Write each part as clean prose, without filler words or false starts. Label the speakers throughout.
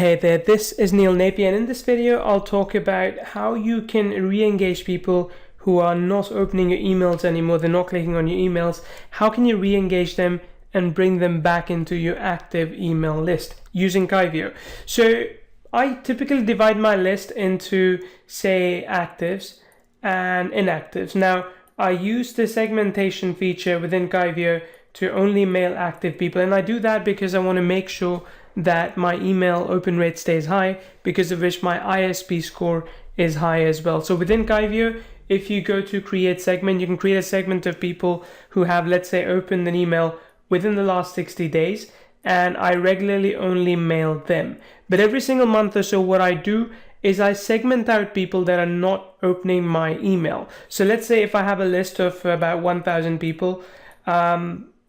Speaker 1: Hey there, this is Neil Napier, and in this video I'll talk about how you can re-engage people who are not opening your emails anymore, they're not clicking on your emails. How can you re-engage them and bring them back into your active email list using Kyvio? So I typically divide my list into, say, actives and inactives. Now, I use the segmentation feature within Kyvio to only mail active people, and I do that because I want to make sure that my email open rate stays high, because of which my ISP score is high as well. So within Kyvio, if you go to create segment, you can create a segment of people who have, let's say, opened an email within the last 60 days, and I regularly only mail them. But every single month or so, what I do is I segment out people that are not opening my email. So let's say if I have a list of about 1,000 people,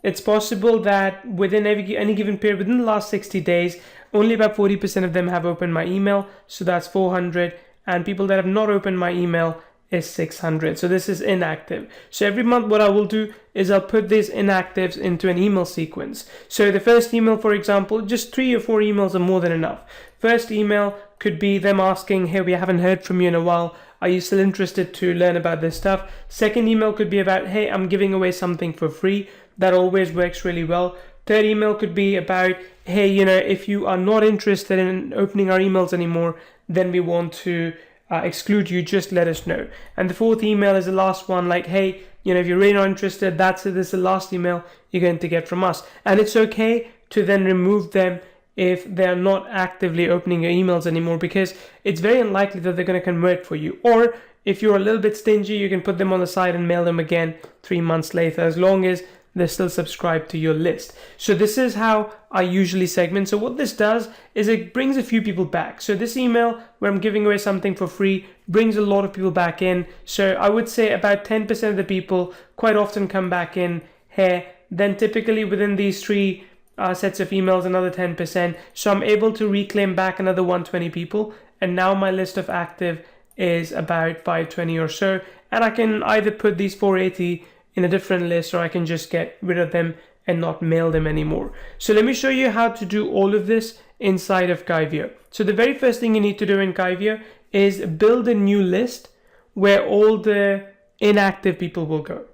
Speaker 1: it's possible that within any given period, within the last 60 days, only about 40% of them have opened my email. So that's 400. And people that have not opened my email is 600. So this is inactive. So every month what I will do is I'll put these inactives into an email sequence. So the first email, for example, just 3 or 4 emails are more than enough. First email could be them asking, hey, we haven't heard from you in a while. Are you still interested to learn about this stuff? Second email could be about, hey, I'm giving away something for free. That always works really well. Third email could be about, hey, if you are not interested in opening our emails anymore, then we want to exclude you, just let us know. And the fourth email is the last one, like, hey, if you're really not interested, this is the last email you're going to get from us. And it's okay to then remove them if they're not actively opening your emails anymore, because it's very unlikely that they're going to convert for you. Or if you're a little bit stingy, you can put them on the side and mail them again 3 months later, as long as they're still subscribed to your list. So this is how I usually segment. So what this does is it brings a few people back. So this email where I'm giving away something for free brings a lot of people back in. So I would say about 10% of the people quite often come back in here. Then typically within these 3 sets of emails, another 10%. So I'm able to reclaim back another 120 people. And now my list of active is about 520 or so. And I can either put these 480 in a different list, or I can just get rid of them and not mail them anymore. So let me show you how to do all of this inside of Kyvio. So the very first thing you need to do in Kyvio is build a new list where all the inactive people will go,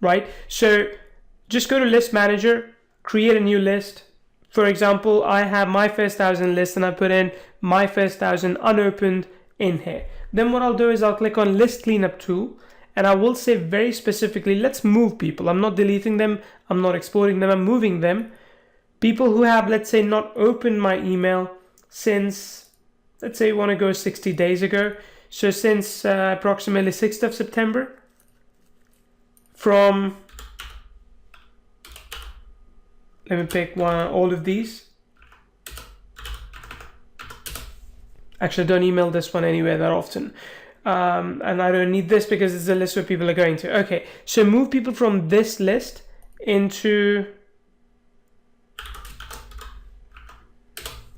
Speaker 1: right? So just go to List Manager, create a new list. For example, I have my first 1,000 list, and I put in my first 1,000 unopened in here. Then what I'll do is I'll click on List Cleanup Tool, and I will say very specifically, let's move people. I'm not deleting them. I'm not exporting them. I'm moving them. People who have, let's say, not opened my email since, let's say, you want to go 60 days ago. So since approximately 6th of September, from, let me pick all of these. Actually, I don't email this one anywhere that often. And I don't need this because it's a list where people are going to. Okay, so move people from this list into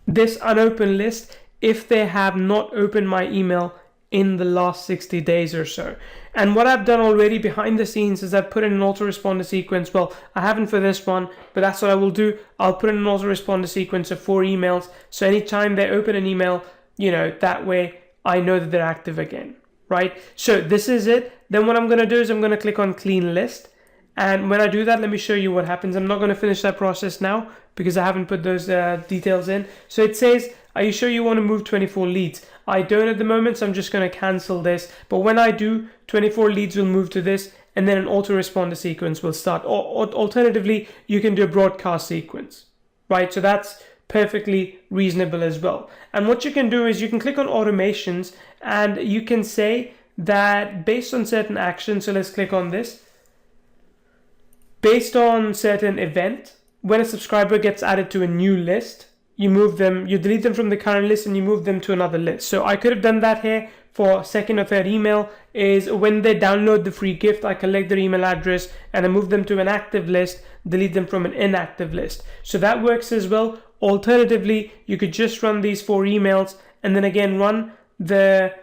Speaker 1: this unopened list if they have not opened my email in the last 60 days or so. And what I've done already behind the scenes is I've put in an autoresponder sequence. Well, I haven't for this one, but that's what I will do. I'll put in an autoresponder sequence of 4 emails. So anytime they open an email, that way I know that they're active again, right? So this is it. Then what I'm going to do is I'm going to click on Clean List. And when I do that, let me show you what happens. I'm not going to finish that process now because I haven't put those details in. So it says, are you sure you want to move 24 leads? I don't at the moment, so I'm just going to cancel this. But when I do, 24 leads will move to this, and then an autoresponder sequence will start. Or alternatively, you can do a broadcast sequence, right? So that's perfectly reasonable as well. And what you can do is you can click on automations, and you can say that based on certain actions, so let's click on this, based on certain event, when a subscriber gets added to a new list, you delete them from the current list and you move them to another list. So I could have done that here for second or third email. Is when they download the free gift, I collect their email address and I move them to an active list, delete them from an inactive list. So that works as well. Alternatively, you could just run these 4 emails and then again run the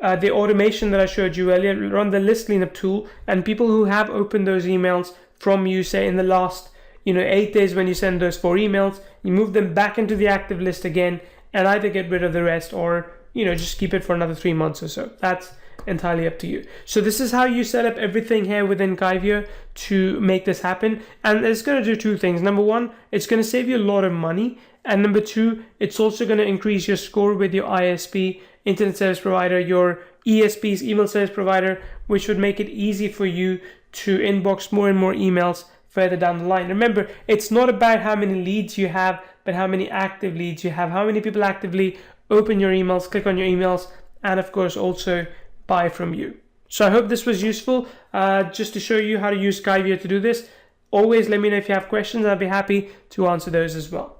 Speaker 1: automation that I showed you earlier, run the list cleanup tool, and people who have opened those emails from you, say in the last 8 days when you send those 4 emails, you move them back into the active list again, and either get rid of the rest or, just keep it for another 3 months or so. That's entirely up to you. So this is how you set up everything here within Kyvio to make this happen. And it's going to do two things. Number one, it's going to save you a lot of money. And number two, it's also going to increase your score with your ISP, internet service provider, your ESPs, email service provider, which would make it easy for you to inbox more and more emails further down the line. Remember, it's not about how many leads you have, but how many active leads you have, how many people actively open your emails, click on your emails, and of course also buy from you. So I hope this was useful, just to show you how to use Kyvio to do this. Always let me know if you have questions. I'll be happy to answer those as well.